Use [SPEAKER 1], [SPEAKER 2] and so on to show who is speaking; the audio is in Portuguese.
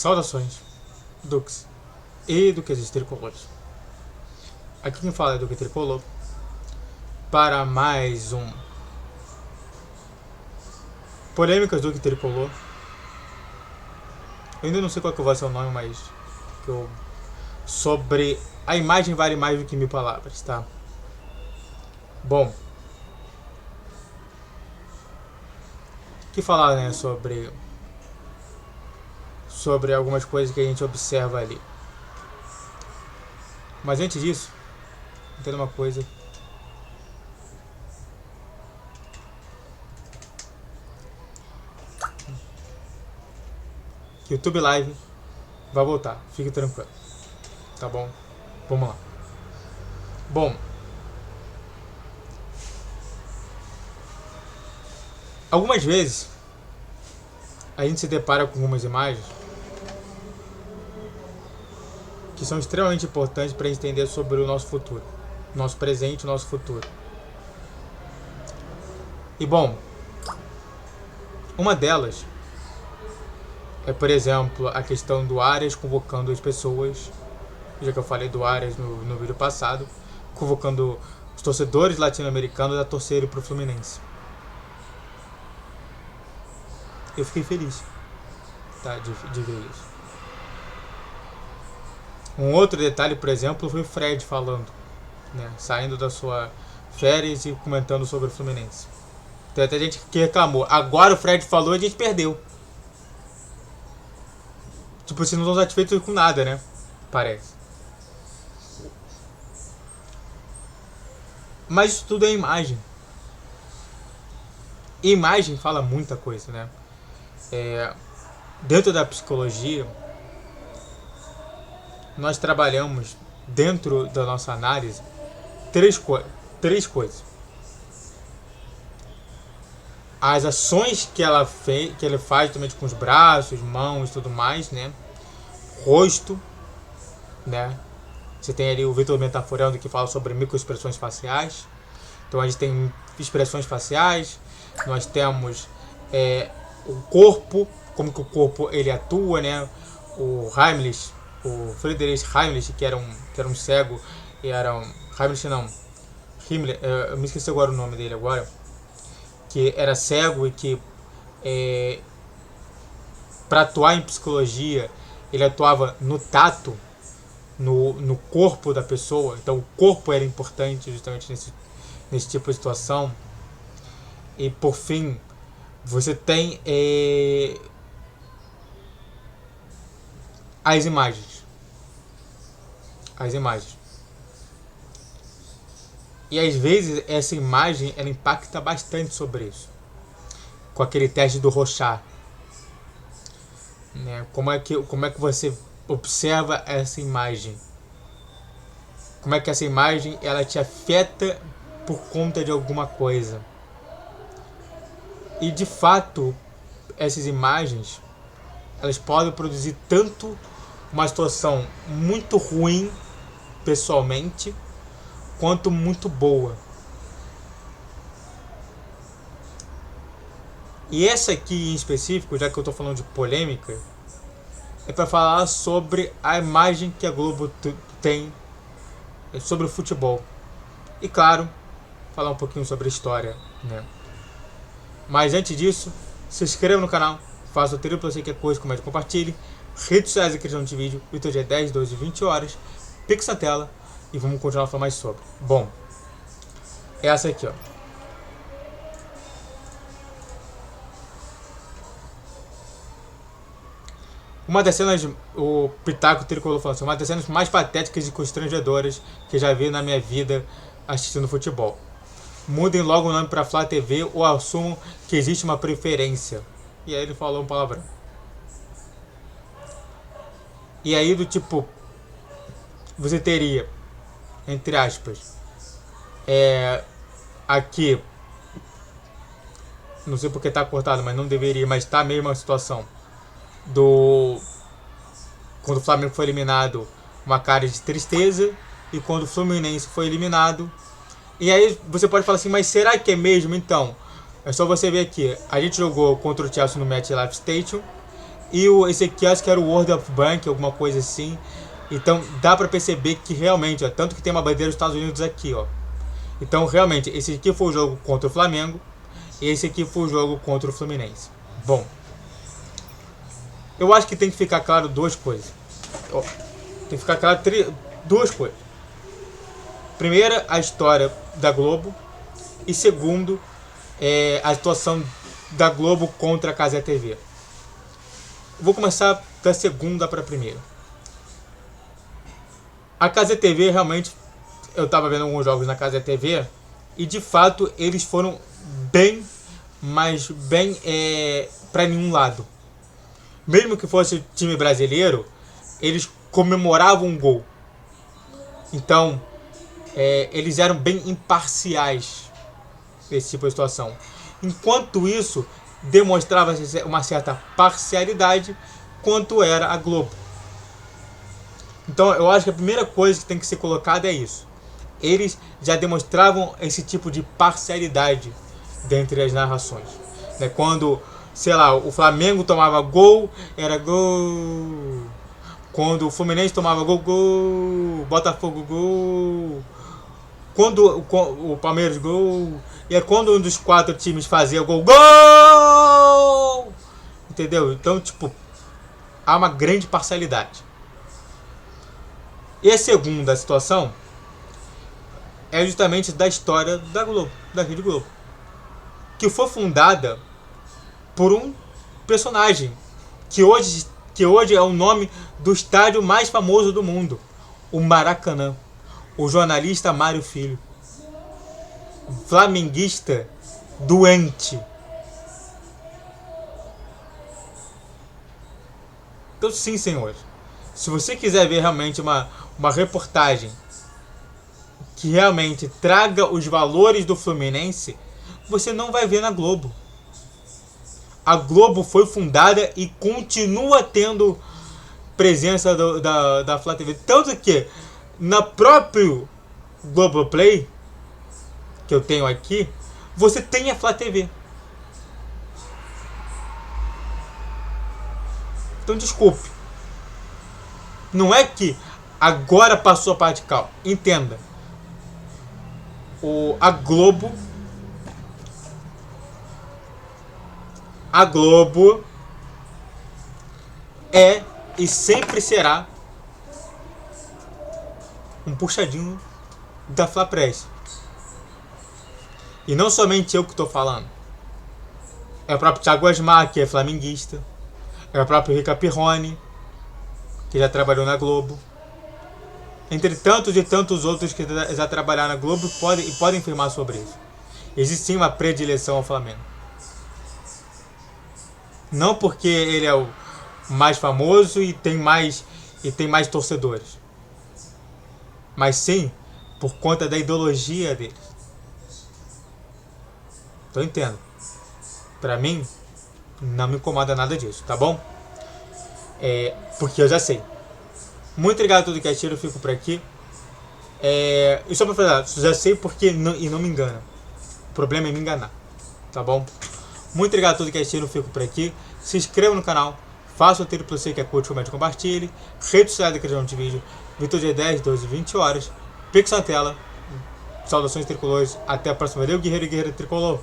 [SPEAKER 1] Saudações, Dux e Duques Tricolores. Aqui quem fala é Duque Tricolor para mais um Polêmicas Duque Tricolor. Eu ainda não sei qual que vai ser o nome, mas sobre a imagem vale mais do que 1000 palavras, tá? Bom, que falar, né, sobre algumas coisas que a gente observa ali. Mas antes disso, entenda uma coisa. Que o YouTube Live vai voltar, fique tranquilo. Tá bom? Vamos lá. Bom, algumas vezes a gente se depara com algumas imagens que são extremamente importantes para entender sobre o nosso futuro, nosso presente e nosso futuro. E bom, uma delas é, por exemplo, a questão do Arias convocando as pessoas, já que eu falei do Arias no vídeo passado, convocando os torcedores latino-americanos a torcerem para o Fluminense. Eu fiquei feliz, tá, de ver isso. Um outro detalhe, por exemplo, foi o Fred falando, né, saindo da sua férias e comentando sobre o Fluminense. Tem até gente que reclamou. Agora o Fred falou e a gente perdeu. Tipo, vocês não estão satisfeitos com nada, né? Parece. Mas isso tudo é imagem. E imagem fala muita coisa, né? Dentro da psicologia, nós trabalhamos dentro da nossa análise três coisas. As ações que ele faz também com os braços, mãos e tudo mais, né? Rosto, né? Você tem ali o Vitor Metaforando que fala sobre microexpressões faciais. Então a gente tem expressões faciais, nós temos o corpo, como que o corpo ele atua, né? O Friedrich Heimlich, que era um cego, e era um Heimlich não, Himmler, eu me esqueci agora o nome dele agora, que era cego e que para atuar em psicologia ele atuava no tato, no corpo da pessoa. Então o corpo era importante justamente nesse tipo de situação. E por fim, você tem as imagens. E às vezes essa imagem ela impacta bastante sobre isso. Com aquele teste do Rorschach, né? Como é que você observa essa imagem? Como é que essa imagem ela te afeta por conta de alguma coisa? E de fato, essas imagens elas podem produzir tanto uma situação muito ruim pessoalmente, quanto muito boa. E essa aqui em específico, já que eu estou falando de polêmica, é para falar sobre a imagem que a Globo tem sobre o futebol. E claro, falar um pouquinho sobre a história, né? Mas antes disso, se inscreva no canal, faça o trilho para você que é coisa, comente, compartilhe. Redes sociais aqui de vídeo, Twitter dia 10, 12 e 20 horas. Pix na tela e vamos continuar a falar mais sobre. Bom, essa aqui, ó. Uma das cenas, o Pitaco Tricolor falou assim, uma das cenas mais patéticas e constrangedoras que já vi na minha vida assistindo futebol. Mudem logo o nome para Flá TV ou assumam que existe uma preferência. E aí ele falou um palavrão. E aí do tipo, você teria, entre aspas, aqui, não sei porque tá cortado, mas não deveria, mas tá a mesma situação quando o Flamengo foi eliminado, uma cara de tristeza, e quando o Fluminense foi eliminado. E aí você pode falar assim, mas será que é mesmo? Então, é só você ver aqui, a gente jogou contra o Chelsea no MetLife Stadium E esse aqui acho que era o World of Bank, alguma coisa assim. Então dá pra perceber que realmente, ó, tanto que tem uma bandeira dos Estados Unidos aqui, ó. Então realmente, esse aqui foi o jogo contra o Flamengo. E esse aqui foi o jogo contra o Fluminense. Bom, eu acho que tem que ficar claro duas coisas. Ó, tem que ficar claro duas coisas. Primeira, a história da Globo. E segundo, a situação da Globo contra a Cazé TV. Vou começar da segunda para a primeira. A Cazé TV realmente, eu estava vendo alguns jogos na Cazé TV e de fato eles foram bem, mas bem para nenhum lado. Mesmo que fosse time brasileiro, eles comemoravam um gol. Então, eles eram bem imparciais nesse tipo de situação. Enquanto isso, demonstrava uma certa parcialidade quanto era a Globo. Então, eu acho que a primeira coisa que tem que ser colocada é isso. Eles já demonstravam esse tipo de parcialidade dentre as narrações. Quando, sei lá, o Flamengo tomava gol, era gol. Quando o Fluminense tomava gol, gol. Botafogo, gol. Quando o Palmeiras, gol. E é quando um dos 4 times fazia gol, gol! Entendeu? Então, tipo, há uma grande parcialidade. E a segunda situação é justamente da história da Globo, da Rede Globo, que foi fundada por um personagem que hoje é o nome do estádio mais famoso do mundo, o Maracanã, o jornalista Mário Filho, flamenguista doente. Então sim, senhores, se você quiser ver realmente uma reportagem que realmente traga os valores do Fluminense, você não vai ver na Globo. A Globo foi fundada e continua tendo presença da Flá TV. Tanto que na próprio Globoplay, que eu tenho aqui, você tem a Flá TV. Então desculpe. Não é que agora passou a parte cal. Entenda. A Globo é e sempre será um puxadinho da Flá Press. E não somente eu que estou falando. É o próprio Thiago Asmar, que é flamenguista. É o próprio Rica Pirroni, que já trabalhou na Globo. Entre tantos e tantos outros que já trabalharam na Globo podem afirmar sobre isso. Existe sim uma predileção ao Flamengo. Não porque ele é o mais famoso e tem mais torcedores, mas sim por conta da ideologia deles. Então entendo. Pra mim, não me incomoda nada disso, tá bom? Porque eu já sei. Muito obrigado a todo que assistiu, eu fico por aqui. E só pra falar, já sei porque não me engana. O problema é me enganar, tá bom? Muito obrigado a todo que assistiu, eu fico por aqui. Se inscreva no canal, faça o tiro pra você que é curte, comente, compartilhe. Rede social da criação de vídeo, Vitor G10, 12, 20 horas. Pix na tela. Saudações tricolores. Até a próxima. Valeu, guerreiro e guerreira tricolor.